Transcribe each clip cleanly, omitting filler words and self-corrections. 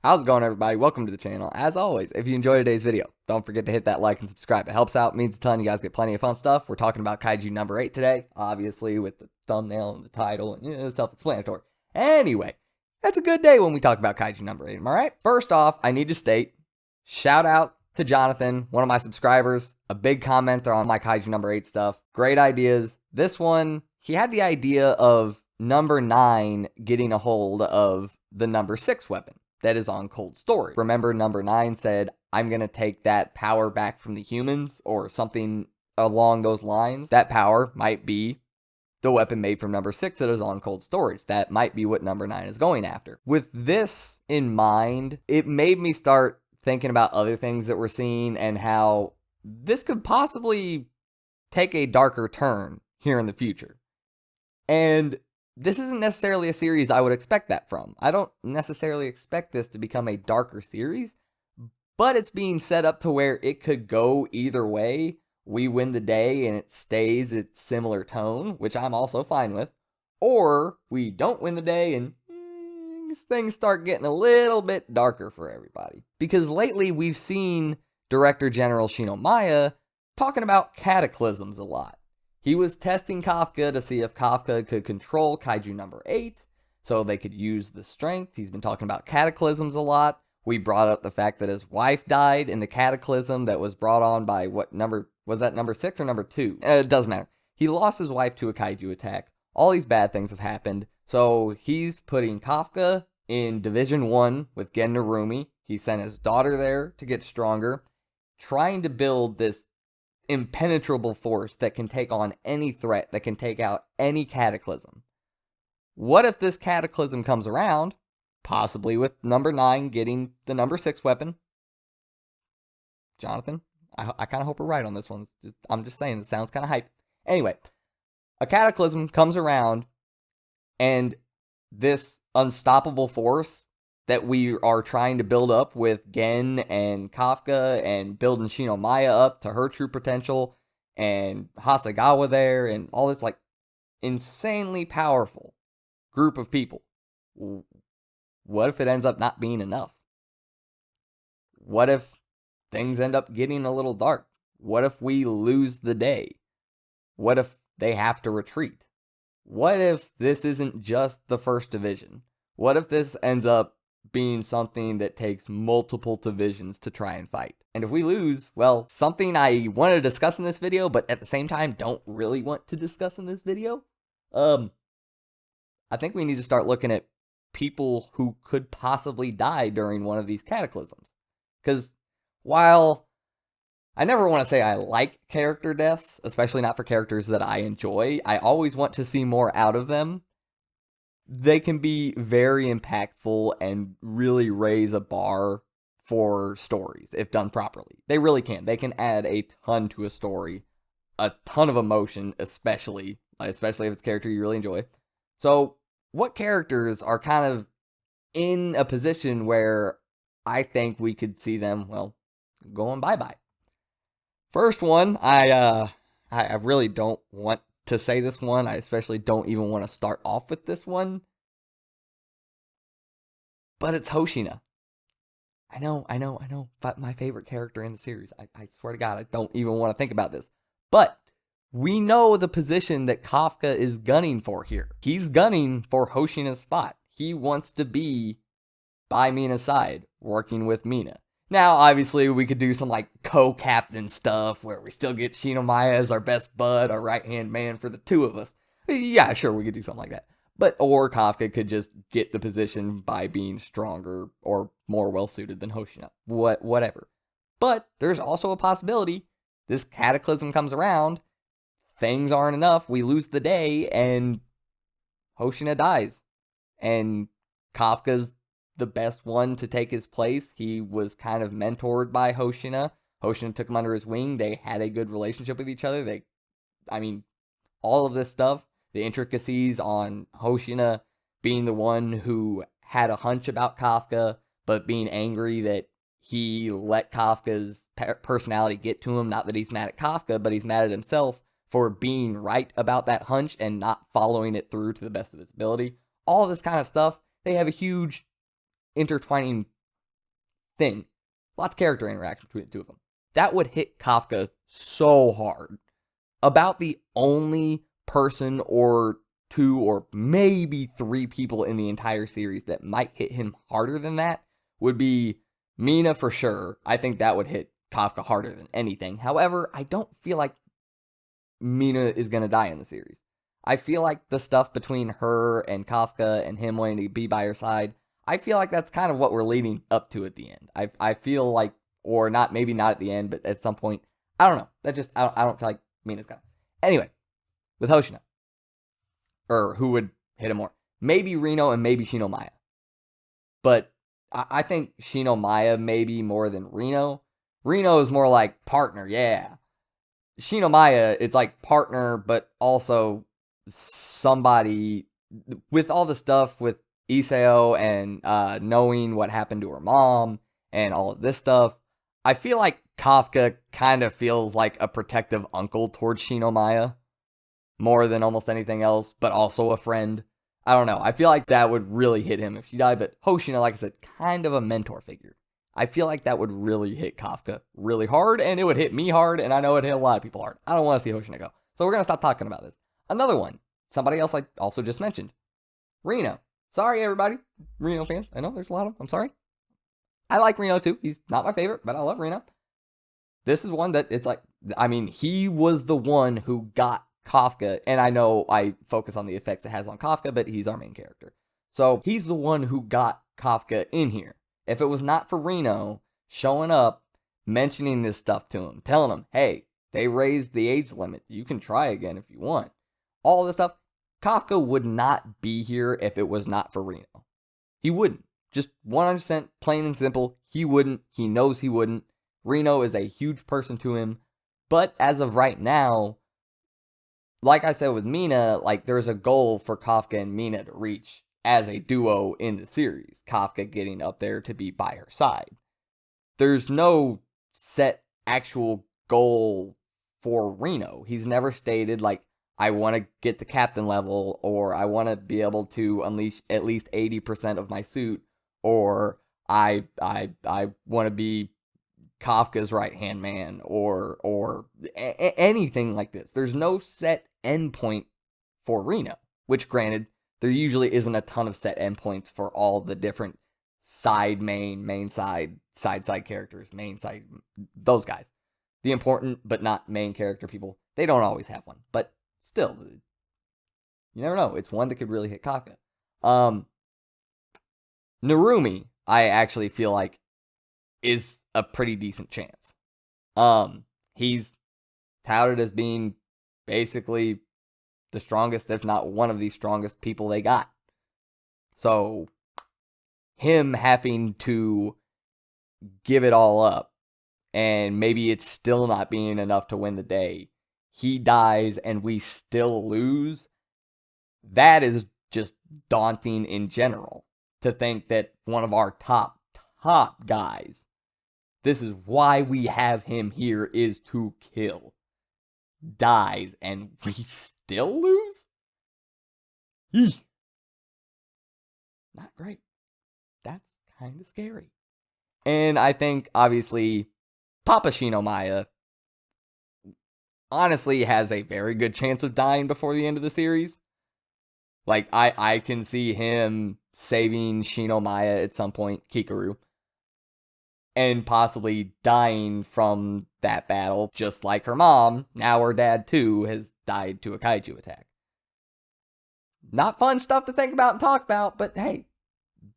How's it going, everybody? Welcome to the channel. As always, if you enjoyed today's video, don't forget to hit that like and subscribe. It helps out, means a ton. You guys get plenty of fun stuff. We're talking about Kaiju number 8 today, obviously with the thumbnail and the title, and self-explanatory. Anyway, that's a good day when we talk about Kaiju number 8, am I right? First off, I need to state, shout out to Jonathan, one of my subscribers, a big commenter on my Kaiju number 8 stuff. Great ideas. This one, he had the idea of number 9 getting a hold of the number 6 weapon that is on cold storage. Remember, number 9 said, I'm going to take that power back from the humans, or something along those lines. That power might be the weapon made from number 6 that is on cold storage. That might be what number 9 is going after. With this in mind, it made me start thinking about other things that we're seeing and how this could possibly take a darker turn here in the future. And this isn't necessarily a series I would expect that from. I don't necessarily expect this to become a darker series, but it's being set up to where it could go either way. We win the day and it stays its similar tone, which I'm also fine with. Or we don't win the day and things start getting a little bit darker for everybody. Because lately we've seen Director General Shinomiya talking about cataclysms a lot. He was testing Kafka to see if Kafka could control Kaiju number 8, so they could use the strength. He's been talking about cataclysms a lot. We brought up the fact that his wife died in the cataclysm that was brought on by what number, was that number 6 or number 2? It doesn't matter. He lost his wife to a Kaiju attack. All these bad things have happened, so he's putting Kafka in Division 1 with Gen Narumi. He sent his daughter there to get stronger, trying to build this impenetrable force that can take on any threat, that can take out any cataclysm. What if this cataclysm comes around, possibly with number 9 getting the number 6 weapon? Jonathan, I kind of hope we're right on this one. I'm just saying, this sounds kind of hype. Anyway, a cataclysm comes around, and this unstoppable force that we are trying to build up with Gen and Kafka and building Shinomiya up to her true potential and Hasegawa there and all this like insanely powerful group of people. What if it ends up not being enough? What if things end up getting a little dark? What if we lose the day? What if they have to retreat? What if this isn't just the first division? What if this ends up being something that takes multiple divisions to try and fight? And if we lose, well, something I want to discuss in this video, but at the same time don't really want to discuss in this video, I think we need to start looking at people who could possibly die during one of these cataclysms. Because while I never want to say I like character deaths, especially not for characters that I enjoy, I always want to see more out of them. They can be very impactful and really raise a bar for stories if done properly. They really can. They can add a ton to a story, a ton of emotion, especially if it's a character you really enjoy. So, what characters are kind of in a position where I think we could see them, well, going bye-bye? First one, I really don't want to say this one. I especially don't even want to start off with this one. But it's Hoshina. I know. But my favorite character in the series. I swear to God, I don't even want to think about this. But we know the position that Kafka is gunning for here. He's gunning for Hoshina's spot. He wants to be by Mina's side, working with Mina. Now, obviously, we could do some, like, co-captain stuff where we still get Shinomiya as our best bud, our right-hand man for the two of us. Yeah, sure, we could do something like that. Or Kafka could just get the position by being stronger or more well-suited than Hoshina. Whatever. But there's also a possibility this cataclysm comes around, things aren't enough, we lose the day, and Hoshina dies. And Kafka's the best one to take his place. He was kind of mentored by Hoshina. Hoshina took him under his wing. They had a good relationship with each other. All of this stuff, the intricacies on Hoshina being the one who had a hunch about Kafka, but being angry that he let Kafka's personality get to him. Not that he's mad at Kafka, but he's mad at himself for being right about that hunch and not following it through to the best of his ability. All of this kind of stuff, they have a huge intertwining thing. Lots of character interaction between the two of them. That would hit Kafka so hard. About the only person or two or maybe three people in the entire series that might hit him harder than that would be Mina for sure. I think that would hit Kafka harder than anything. However, I don't feel like Mina is going to die in the series. I feel like the stuff between her and Kafka and him wanting to be by her side, I feel like that's kind of what we're leading up to at the end. I feel like, or not, maybe not at the end, but at some point, I don't know. I don't feel like Mina's gonna. Anyway, with Hoshino, or who would hit him more? Maybe Reno and maybe Shinomaya. But I think Shinomaya maybe more than Reno. Reno is more like partner, yeah. Shinomaya, it's like partner, but also somebody with all the stuff with Isao and knowing what happened to her mom and all of this stuff. I feel like Kafka kind of feels like a protective uncle towards Shinomaya more than almost anything else, but also a friend. I don't know. I feel like that would really hit him if she died, but Hoshino, like I said, kind of a mentor figure. I feel like that would really hit Kafka really hard, and it would hit me hard, and I know it hit a lot of people hard. I don't want to see Hoshino go. So we're going to stop talking about this. Another one, somebody else I also just mentioned, Reno. Sorry, everybody. Reno fans. I know there's a lot of them. I'm sorry. I like Reno too. He's not my favorite, but I love Reno. This is one that it's like, I mean, he was the one who got Kafka, and I know I focus on the effects it has on Kafka, but he's our main character. So he's the one who got Kafka in here. If it was not for Reno showing up, mentioning this stuff to him, telling him, hey, they raised the age limit. You can try again if you want. All this stuff, Kafka would not be here if it was not for Reno. He wouldn't. Just 100% plain and simple. He wouldn't. He knows he wouldn't. Reno is a huge person to him. But as of right now, like I said with Mina, like there's a goal for Kafka and Mina to reach as a duo in the series. Kafka getting up there to be by her side. There's no set actual goal for Reno. He's never stated like, I want to get to captain level, or I want to be able to unleash at least 80% of my suit, or I want to be Kafka's right-hand man, or anything like this. There's no set endpoint for Reno, which granted, there usually isn't a ton of set endpoints for all the different main side characters, main side, those guys. The important but not main character people, they don't always have one, but still, you never know. It's one that could really hit Kafka. Narumi, I actually feel like, is a pretty decent chance. He's touted as being basically the strongest, if not one of the strongest people they got. So, him having to give it all up, and maybe it's still not being enough to win the day, he dies and we still lose, that is just daunting in general. To think that one of our top guys, this is why we have him here, is to kill, dies, and we still lose? Eeh. Not great. That's kind of scary. And I think, obviously, Papa Shinomaya honestly has a very good chance of dying before the end of the series. Like, I can see him saving Shinomaya at some point, Kikaru, and possibly dying from that battle, just like her mom. Now her dad, too, has died to a kaiju attack. Not fun stuff to think about and talk about, but hey,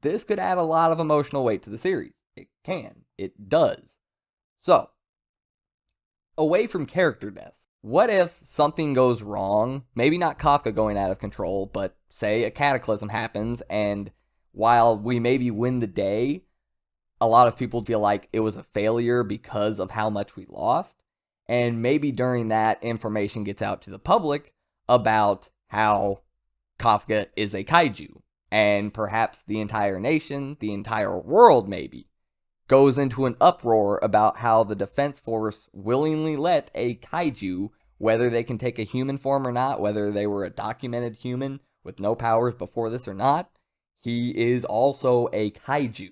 this could add a lot of emotional weight to the series. It can. It does. So, away from character deaths, what if something goes wrong? Maybe not Kafka going out of control, but say a cataclysm happens, and while we maybe win the day, a lot of people feel like it was a failure because of how much we lost. And maybe during that, information gets out to the public about how Kafka is a kaiju. And perhaps the entire nation, the entire world maybe, goes into an uproar about how the Defense Force willingly let a kaiju, whether they can take a human form or not, whether they were a documented human with no powers before this or not, he is also a kaiju.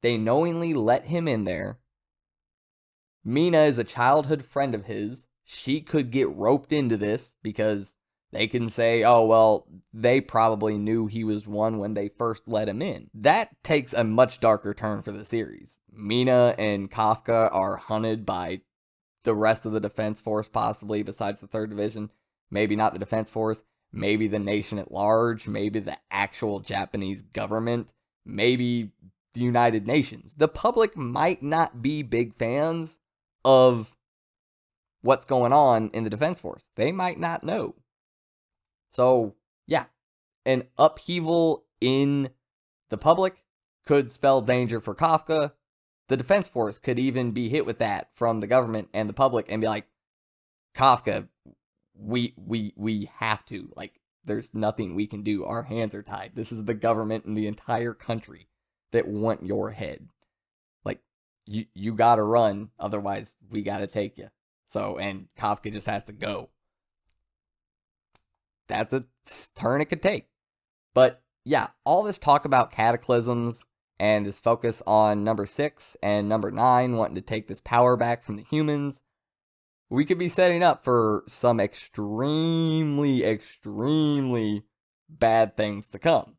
They knowingly let him in there. Mina is a childhood friend of his. She could get roped into this because they can say, oh, well, they probably knew he was one when they first let him in. That takes a much darker turn for the series. Mina and Kafka are hunted by the rest of the Defense Force, possibly, besides the 3rd Division. Maybe not the Defense Force. Maybe the nation at large. Maybe the actual Japanese government. Maybe the United Nations. The public might not be big fans of what's going on in the Defense Force. They might not know. So, yeah, an upheaval in the public could spell danger for Kafka. The Defense Force could even be hit with that from the government and the public and be like, Kafka, we have to. Like, there's nothing we can do. Our hands are tied. This is the government and the entire country that want your head. Like, you gotta run, otherwise we gotta take you. So, and Kafka just has to go. That's a turn it could take. But yeah, all this talk about cataclysms and this focus on number 6 and number 9 wanting to take this power back from the humans, we could be setting up for some extremely, extremely bad things to come.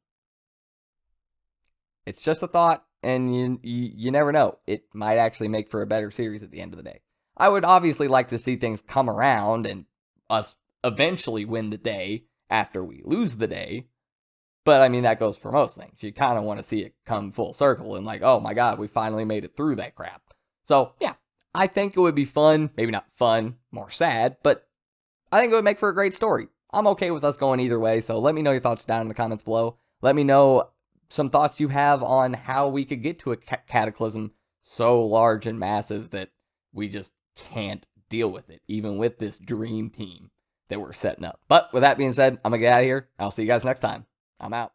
It's just a thought, and you never know. It might actually make for a better series at the end of the day. I would obviously like to see things come around and us eventually win the day after we lose the day. But I mean, that goes for most things. You kind of want to see it come full circle and like, oh my God, we finally made it through that crap. So yeah, I think it would be fun. Maybe not fun, more sad, but I think it would make for a great story. I'm okay with us going either way. So let me know your thoughts down in the comments below. Let me know some thoughts you have on how we could get to a cataclysm so large and massive that we just can't deal with it, even with this dream team that we're setting up. But with that being said, I'm going to get out of here. I'll see you guys next time. I'm out.